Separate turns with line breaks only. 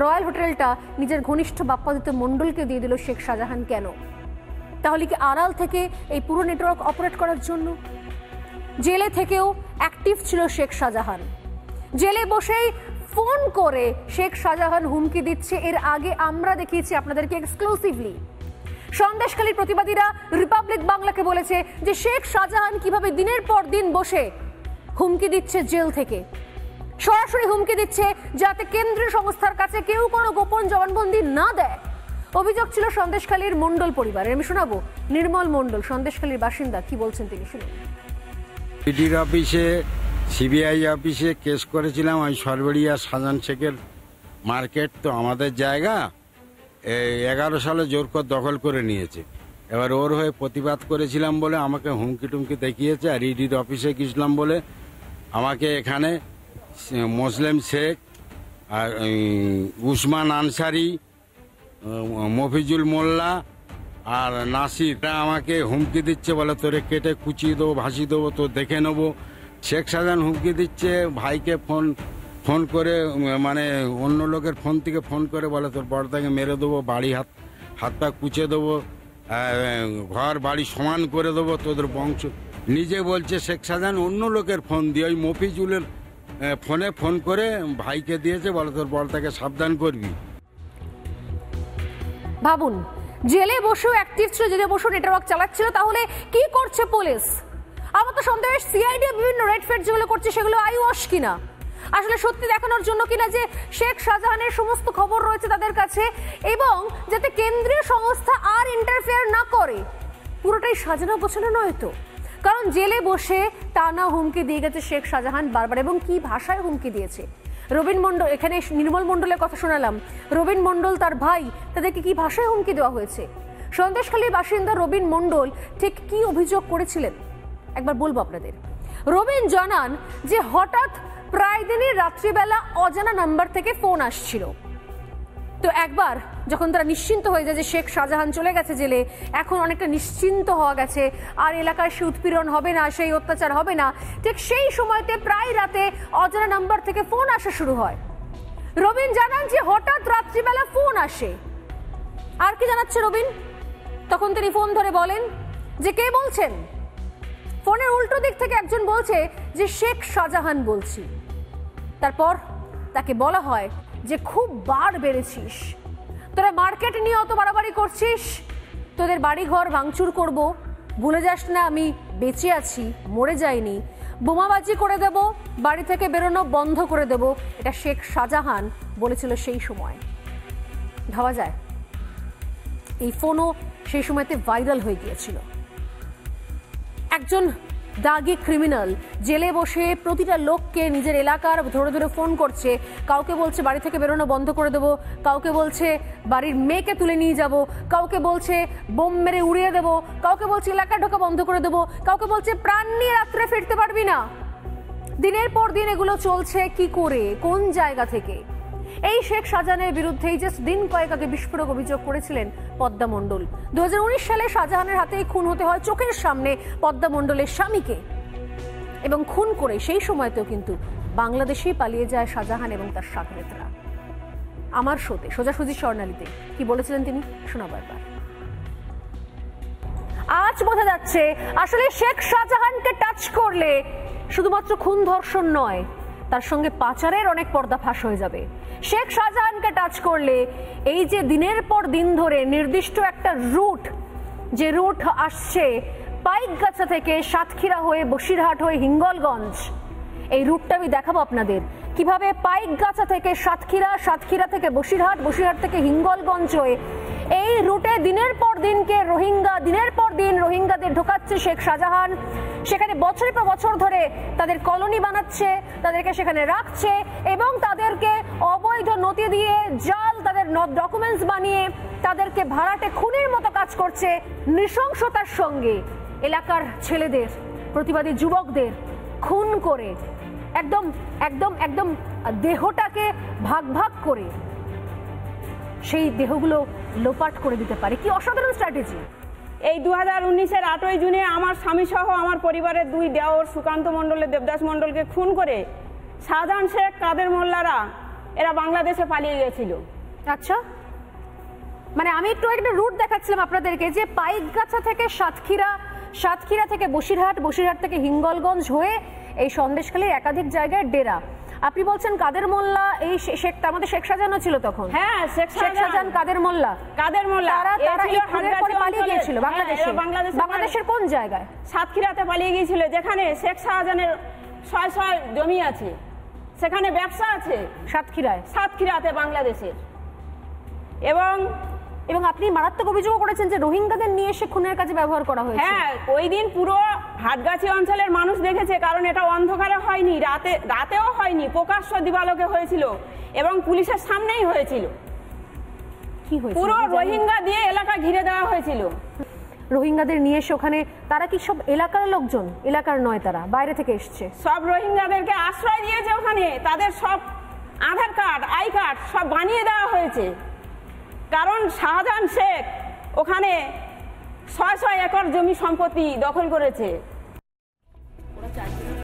Royal হোটেলটা নিজের ঘনিষ্ঠ বাপ্পাদিত্য মণ্ডলকে দিয়ে দিল শেখ শাহজাহান কেন? তাহলে কি আড়াল থেকে এই পুরো নেটওয়ার্ক অপারেট করার জন্য? জেলে থেকেও অ্যাক্টিভ ছিল শেখ শাহজাহান, জেলে বসেই ফোন করে শেখ শাহজাহান হুমকি দিচ্ছে। এর আগে আমরা দেখিয়েছি আপনাদেরকে এক্সক্লুসিভলি। সন্দেশখালীর প্রতিবাদীরা রিপাবলিক বাংলাকে বলেছে যে শেখ শাহজাহান কিভাবে দিনের পর দিন বসে হুমকি দিচ্ছে জেল থেকে, সরাসরি হুমকি দিচ্ছে যাতে কেন্দ্রীয় সংস্থার কাছে কেউ কোনো গোপন জবানবন্দি না দেয়। অভিযোগ ছিল সন্দেশখালীর মণ্ডল পরিবারের। আমি শোনাবো নির্মল মণ্ডল, সন্দেশখালীর বাসিন্দা, কি বলছেন তিনি, শুনুন।
ইডির অফিসে, সিবিআই অফিসে কেস করেছিলাম। আমি সরবেরিয়া শাহজাহান শেখের মার্কেট তো আমাদের জায়গা, 11 সালে জোর করে দখল করে নিয়েছে। এবার ওর হয়ে প্রতিবাদ করেছিলাম বলে আমাকে হুমকি টুমকি দেখিয়েছে। আর ইডির অফিসে গেছিলাম বলে আমাকে এখানে মুসলিম শেখ আর উসমান আনসারি, মফিজুল মোল্লা আর নাসিররা আমাকে হুমকি দিচ্ছে, বলে তোরে কেটে কুচিয়ে দেবো, ভাসিয়ে দেবো, তো দেখে নেবো। শেখ শাহজাহান হুমকি দিচ্ছে ভাইকে ফোন করে, মানে অন্য লোকের ফোন থেকে ফোন করে বলে তোর বড়দাকে মেরে দেবো, বাড়ি হাত পা কুচে দেবো, ঘর বাড়ি সমান করে দেবো, তোদের বংশ। নিজে বলছে শেখ শাহজাহান অন্য লোকের ফোন দিয়ে, ওই মফিজুলের ফোন করে ভাইকে দিয়েছে, বলে তোর বড়দাকে সাবধান করবি।
ভাবুন, জেলে বসেও অ্যাক্টিভ ছিল, জেলে বসেও নেটওয়ার্ক চালাচ্ছিল, তাহলে কি করছে পুলিশ? আমার তো সন্দেহ সিআইডি বিভিন্ন রেড ফেড যেগুলো করছে সেগুলো আইওয়াশ কিনা, আসলে সত্যি দেখানোর জন্য কিনা যে শেখ শাহজাহানের সমস্ত খবর রয়েছে তাদের কাছে, এবং যাতে কেন্দ্রীয় সংস্থা আর ইন্টারফেয়ার না করে। পুরোটাই সাজানো গোছানো নয় তো, কারণ জেলে বসে টানা হুমকি দিয়ে গেছে শেখ শাহজাহান বারবার, এবং কি ভাষায় হুমকি দিয়েছে। রবীন মণ্ডল, এখানে নির্মল মণ্ডলের কথা শোনালাম, রবীন মণ্ডল তার ভাই, তাদেরকে কি ভাষায় হুমকি দেওয়া হয়েছে। সন্দেশখালীর বাসিন্দা রবীন মণ্ডল ঠিক কি অভিযোগ করেছিলেন একবার বলবো আপনাদের। রবীন জানান যে হঠাৎ প্রায় দিনই রাত্রিবেলা অজানা নাম্বার থেকে ফোন আসছিল। তো একবার যখন তারা নিশ্চিন্ত হয়ে যায় যে শেখ শাহজাহান চলে গেছে জেলে, এখন অনেকটা নিশ্চিন্ত হওয়া গেছে, আর এলাকায় সে উৎপীড়ন হবে না, সেই অত্যাচার হবে না, ঠিক সেই সময়তে প্রায় রাতে অজানা নাম্বার থেকে ফোন আসা শুরু হয়। রবীন জানান যে হঠাৎ রাত্রিবেলা ফোন আসে। আর কি জানাচ্ছে রবীন? তখন তিনি ফোন ধরে বলেন যে কে বলছেন। ফোনের উল্টো দিক থেকে একজন বলছে যে শেখ শাহজাহান বলছি। তারপর তাকে বলা হয় যে খুব বার বেড়েছিস, তোরা মার্কেট নিয়ে অত বাড়াবাড়ি করছিস, তোদের বাড়ি ঘর ভাঙচুর করব, ভুলে যাস না আমি বেঁচে আছি, মরে যাইনি, বোমাবাজি করে দেব, বাড়ি থেকে বেরোনো বন্ধ করে দেব। এটা শেখ শাহজাহান বলেছিল সেই সময়। ভাবা যায় এই ফোনও সেই সময়তে ভাইরাল হয়ে গিয়েছিল। একজন দাগি ক্রিমিনাল জেলে বসে প্রতিটা লোককে নিজের এলাকার ধরে ধরে ফোন করছে, কাউকে বলছে বাড়ি থেকে বেরোনো বন্ধ করে দেবো, কাউকে বলছে বাড়ির মেয়েকে তুলে নিয়ে যাব, কাউকে বলছে বোম মেরে উড়িয়ে দেবো, কাউকে বলছে এলাকা ঢোকা বন্ধ করে দেবো, কাউকে বলছে প্রাণ নিয়ে রাত্রে ফিরতে পারবি না। দিনের পর দিন এগুলো চলছে কি করে, কোন জায়গা থেকে? এই শেখ শাহজাহানের বিরুদ্ধেই জাস্ট দিন কয়েক আগে বিস্ফোরক অভিযোগ করেছিলেন পদ্মা মণ্ডল। 2019 সালে শাহজাহানের হাতেই খুন হতে হয় চোখের সামনে পদ্মা মণ্ডলের স্বামীকে, এবং খুন করে সেই সময়তেও কিন্তু বাংলাদেশেই পালিয়ে যায় শাহজাহান এবং তার সাথীরা। আমার শোতে সোজাসুজি স্বর্ণালীতে কি বলেছিলেন তিনি, শোনাবো একবার। আজ বোঝা যাচ্ছে আসলে শেখ শাহজাহানকে টাচ করলে শুধুমাত্র খুন ধর্ষণ নয়, তার সঙ্গে পাচারের অনেক পর্দাফাঁস হয়ে যাবে। শেখ শাহজাহানকে টাচ করলে এই যে দিনের পর দিন ধরে নির্দিষ্ট একটা রুট, যে রুট আসছে পাইকগাছা থেকে সাতক্ষীরা হয়ে বসিরহাট হয়ে হিঙ্গলগঞ্জ, এই রুটটা আমি দেখাবো আপনাদের কিভাবে পাইকগাছা থেকে সাতক্ষীরা, সাতক্ষীরা থেকে বসিরহাট, বসিরহাট থেকে হিঙ্গলগঞ্জ হয়ে এই রুটে দিনের পর দিনকে দিনের পর দিন রোহিঙ্গাদের ঢোকাচ্ছে শেখ শাহজাহান। সেখানে বছরের পর বছর ধরে তাদের কলোনি বানাচ্ছে, তাদেরকে সেখানে রাখছে, এবং তাদেরকে অবৈধ নথি দিয়ে জাল তাদের ডকুমেন্টস বানিয়ে তাদেরকে ভাড়াটে খুনের মতো কাজ করছে। নৃশংসতার সঙ্গে এলাকার ছেলেদের, প্রতিবাদী যুবকদের খুন করে একদম একদম একদম দেহটাকে ভাগ ভাগ করে সেই দেহগুলো লোপাট করে দিতে পারে। কি অসাধারণ স্ট্র্যাটেজি!
এই 2019-এর 8ই জুনে আমার স্বামী সহ আমার পরিবারের 2 দেওর সুকান্ত মণ্ডলের দেবদাস মণ্ডলকে খুন করে শাহজাহান শেখ, কাদের মোল্লারা এরা বাংলাদেশে পালিয়ে গেছিল।
আচ্ছা, মানে আমি একটু একটা রুট দেখাচ্ছিলাম আপনাদেরকে, যে পাইকগাছা থেকে সাতক্ষীরা, সাতক্ষীরা থেকে বসিরহাট, বসিরহাট থেকে হিঙ্গলগঞ্জ হয়ে এই সন্দেশখালীর একাধিক জায়গায় ডেরা। আপনি বলছেন কাদের মোল্লা, এই শেখ, আমাদের শেখ শাহজাহানও ছিল তখন।
হ্যাঁ,
শেখ শাহজাহান, কাদের মোল্লা, তারা এই খুনের পরে পালিয়ে গিয়েছিল বাংলাদেশে। বাংলাদেশের কোন জায়গায়?
সাতক্ষীরাতে পালিয়ে গিয়েছিল, যেখানে শেখ শাহজাহানের শয় শয় জমি আছে, সেখানে ব্যবসা আছে সাতক্ষীরাতে বাংলাদেশের।
এবং আপনি মারাত্মক অভিযোগ করেছেন যে রোহিঙ্গাদের নিয়ে এসে খুনের কাজে ব্যবহার করা হয়েছে।
হ্যাঁ, ওই দিন পুরো হাটগাছি অঞ্চলের মানুষ দেখেছে, কারণ এটা অন্ধকারে হয়নি, রাতেও হয়নি, প্রকাশ্য দিবালোকে হয়েছিল এবং পুলিশের সামনেই হয়েছিল।
কি হয়েছিল?
পুরো রোহিঙ্গা দিয়ে এলাকা ঘিরে দেওয়া হয়েছিল।
রোহিঙ্গাদের নিয়ে এসে ওখানে, তারা কি সব এলাকার লোকজন? এলাকার নয়, তারা বাইরে থেকে এসছে।
সব রোহিঙ্গাদেরকে আশ্রয় দিয়েছে ওখানে, তাদের সব আধার কার্ড, আই কার্ড সব বানিয়ে দেওয়া হয়েছে, কারণ শাহজাহান শেখ ওখানে ৬০০ একর জমি সম্পত্তি দখল করেছে।